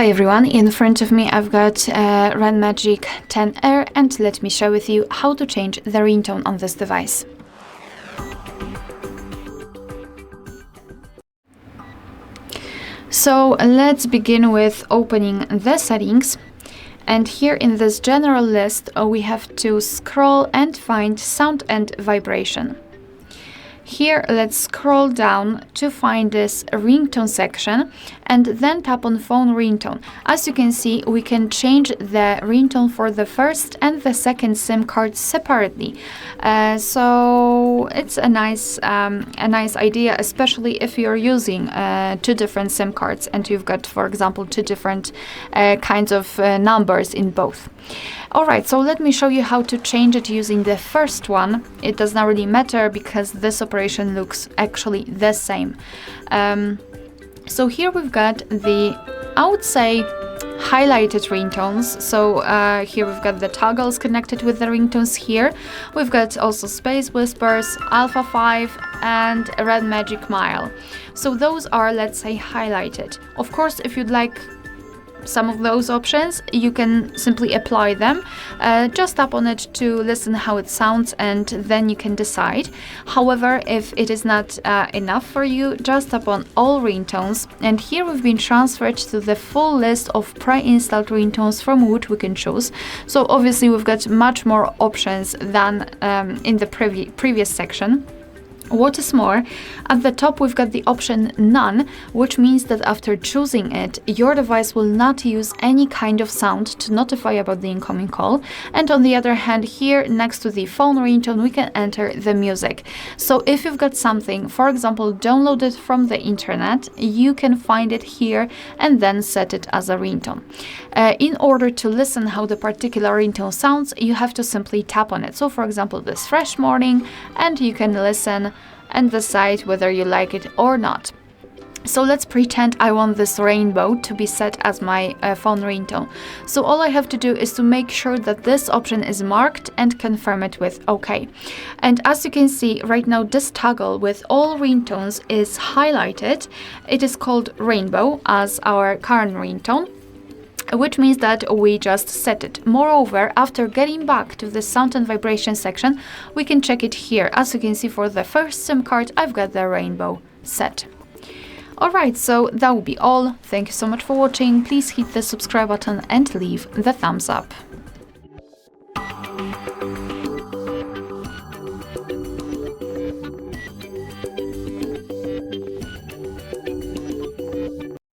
Hi everyone, in front of me I've got RedMagic 10R and let me share with you how to change the ringtone on this device. So let's begin with opening the settings, and here in this general list we have to scroll and find sound and vibration. Here, let's scroll down to find this ringtone section and then tap on phone ringtone. As you can see, we can change the ringtone for the first and the second SIM card separately. So it's a nice idea, especially if you're using two different SIM cards and you've got, for example, two different kinds of numbers in both. Alright, so let me show you how to change it using the first one. It does not really matter because this operation looks actually the same. So here we've got the, I would say, highlighted ringtones. So here we've got the toggles connected with the ringtones here. We've got also Space Whispers, Alpha 5 and RedMagic Mile. So those are, let's say, highlighted. Of course, if you'd like some of those options, you can simply apply them. Just tap on it to listen how it sounds and then you can decide. However, if it is not enough for you, just tap on all ringtones, and here we've been transferred to the full list of pre-installed ringtones from which we can choose. So obviously we've got much more options than in the previous section. What is more, at the top we've got the option None, which means that after choosing it, your device will not use any kind of sound to notify about the incoming call. And on the other hand, here next to the phone ringtone, we can enter the music. So if you've got something, for example, downloaded from the internet, you can find it here and then set it as a ringtone. In order to listen how the particular ringtone sounds, you have to simply tap on it. So for example, this fresh morning, and you can listen and decide whether you like it or not. So let's pretend I want this rainbow to be set as my phone ringtone. So all I have to do is to make sure that this option is marked and confirm it with OK. And as you can see right now, this toggle with all ringtones is highlighted. It is called rainbow as our current ringtone, which means that we just set it. Moreover, after getting back to the sound and vibration section, we can check it here. As you can see, for the first SIM card, I've got the rainbow set. Alright, so that will be all. Thank you so much for watching. Please hit the subscribe button and leave the thumbs up.